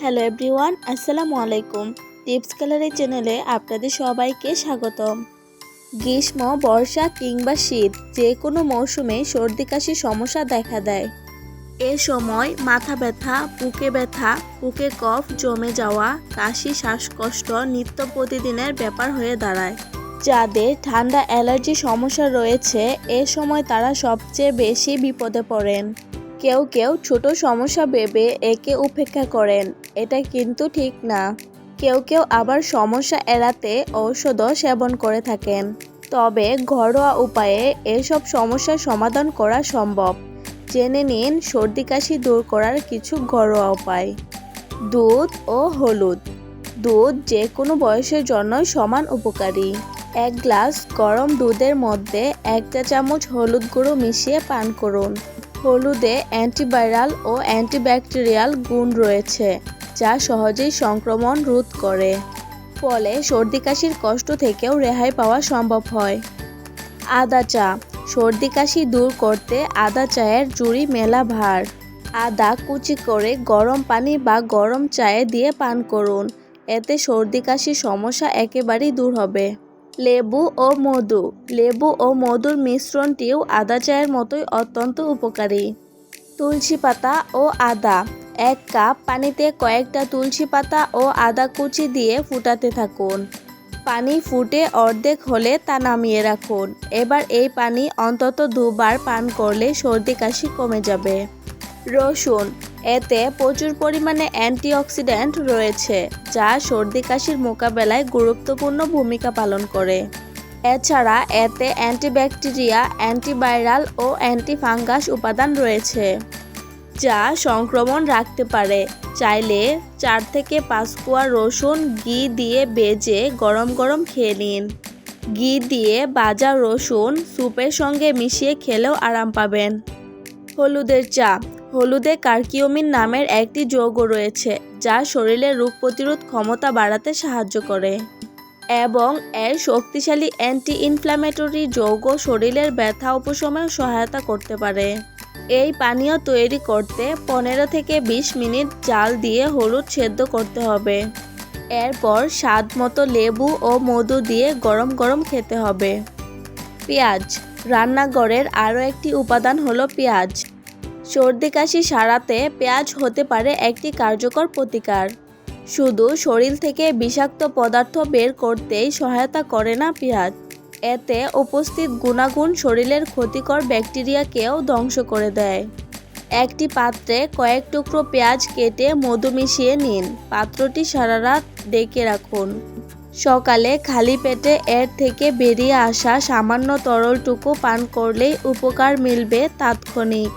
Hello everyone, আসসালামু আলাইকুম। Tips gallery চ্যানেলে আপনাদের সবাইকে স্বাগতম। গ্রীষ্ম, বর্ষা কিংবা শীত যে কোনো মৌসুমে সর্দি কাশির সমস্যা দেখা দেয়। এ সময় মাথা ব্যথা, বুকে কফ জমে যাওয়া, কাশি, শ্বাসকষ্ট নিত্য প্রতিদিনের ব্যাপার হয়ে দাঁড়ায়। যাদের ঠান্ডা অ্যালার্জি সমস্যা রয়েছে এ সময় তারা সবচেয়ে বেশি বিপদে পড়েন। কেউ কেউ ছোট সমস্যা ভেবে একে উপেক্ষা করেন, এটা কিন্তু ঠিক না। কেউ কেউ আবার সমস্যা এড়াতে ঔষধও সেবন করে থাকেন। তবে ঘরোয়া উপায়ে এসব সমস্যার সমাধান করা সম্ভব। জেনে নিন সর্দি কাশি দূর করার কিছু ঘরোয়া উপায়। দুধ ও হলুদ। দুধ যে কোনো বয়সের জন্যই সমান উপকারী। 1 গ্লাস গরম দুধের মধ্যে 1 চা চামচ হলুদ গুঁড়ো মিশিয়ে পান করুন। হলুদে অ্যান্টিভাইরাল ও অ্যান্টিব্যাকটেরিয়াল গুণ রয়েছে, যা সহজেই সংক্রমণ রোধ করে। ফলে সর্দি কাশির কষ্ট থেকেও রেহাই পাওয়া সম্ভব হয়। আদা চা। সর্দি কাশি দূর করতে আদা চায়ের জুড়ি মেলা ভার। আদা কুচি করে গরম পানি বা গরম চায়ে দিয়ে পান করুন, এতে সর্দি কাশির সমস্যা একেবারেই দূর হবে। লেবু ও মধু। লেবু ও মধুর মিশ্রণটিও আদা চায়ের মতোই অত্যন্ত উপকারী। তুলসী পাতা ও আদা। 1 কাপ পানিতে কয়েকটা তুলসী পাতা ও আদা কুচি দিয়ে ফুটাতে থাকুন। পানি ফুটে অর্ধেক হলে তা নামিয়ে রাখুন। এবার এই পানি অন্তত 2 বার পান করলে সর্দি কাশি কমে যাবে। রসুন। এতে প্রচুর পরিমাণে অ্যান্টিঅক্সিডেন্ট রয়েছে, যা সর্দি কাশির মোকাবেলায় গুরুত্বপূর্ণ ভূমিকা পালন করে। এছাড়া এতে অ্যান্টিব্যাকটেরিয়া, অ্যান্টিভাইরাল ও অ্যান্টিফাঙ্গাস উপাদান রয়েছে, যা সংক্রমণ রাখতে পারে। চাইলে 4 থেকে 5 কোয়া রসুন ঘি দিয়ে ভেজে গরম গরম খেয়ে নিন। ঘি দিয়ে ভাজা রসুন স্যুপের সঙ্গে মিশিয়ে খেলেও আরাম পাবেন। হলুদের চা। হলুদে কারকিউমিন নামের একটি যৌগ রয়েছে, যা শরীরের রোগ প্রতিরোধ ক্ষমতা বাড়াতে সাহায্য করে এবং এর শক্তিশালী অ্যান্টি ইনফ্ল্যামেটরি যৌগ শরীরের ব্যথা উপশমেও সহায়তা করতে পারে। এই পানীয় তৈরি করতে 15 থেকে 20 মিনিট জাল দিয়ে হলুদ সেদ্ধ করতে হবে। এরপর স্বাদ মতো লেবু ও মধু দিয়ে গরম গরম খেতে হবে। পেঁয়াজ। রান্নাঘরের আরও একটি উপাদান হলো পেঁয়াজ। সর্দি কাশি সারাতে পেঁয়াজ হতে পারে একটি কার্যকর প্রতিকার। শুধু শরীর থেকে বিষাক্ত পদার্থ বের করতেই সহায়তা করে না পেঁয়াজ, এতে উপস্থিত গুণাগুণ শরীরের ক্ষতিকর ব্যাকটেরিয়াকেও ধ্বংস করে দেয়। একটি পাত্রে কয়েক টুকরো পেঁয়াজ কেটে মধু মিশিয়ে নিন। পাত্রটি সারা রাত ঢেকে রাখুন। সকালে খালি পেটে এর থেকে বেরিয়ে আসা সামান্য তরলটুকু পান করলেই উপকার মিলবে তাৎক্ষণিক।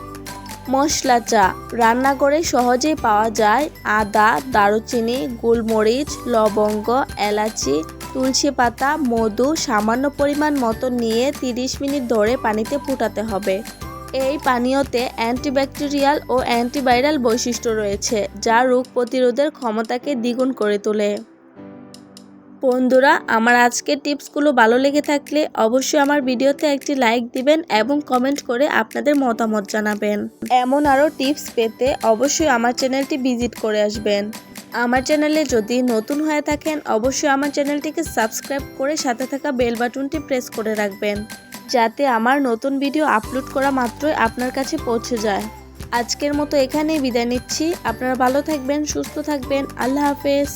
মশলা চা। রান্নাঘরে সহজেই পাওয়া যায় আদা, দারুচিনি, গোলমরিচ, লবঙ্গ, এলাচি, তুলসী পাতা, মধু সামান্য পরিমাণ মতো নিয়ে 30 মিনিট ধরে পানিতে ফুটাতে হবে। এই পানীয়তে অ্যান্টিব্যাকটেরিয়াল ও অ্যান্টিভাইরাল বৈশিষ্ট্য রয়েছে, যা রোগ প্রতিরোধের ক্ষমতাকে দ্বিগুণ করে তোলে। বন্ধুরা, আমার আজকের টিপসগুলো ভালো লেগে থাকলে অবশ্যই আমার ভিডিওতে একটি লাইক দিবেন এবং কমেন্ট করে আপনাদের মতামত জানাবেন। এমন আরও টিপস পেতে অবশ্যই আমার চ্যানেলটি ভিজিট করে আসবেন। আমার চ্যানেলে যদি নতুন হয়ে থাকেন অবশ্যই আমার চ্যানেলটিকে সাবস্ক্রাইব করে সাথে থাকা বেল বাটনটি প্রেস করে রাখবেন, যাতে আমার নতুন ভিডিও আপলোড করা মাত্রই আপনার কাছে পৌঁছে যায়। আজকের মতো এখানেই বিদায় নিচ্ছি। আপনারা ভালো থাকবেন, সুস্থ থাকবেন। আল্লাহ হাফেজ।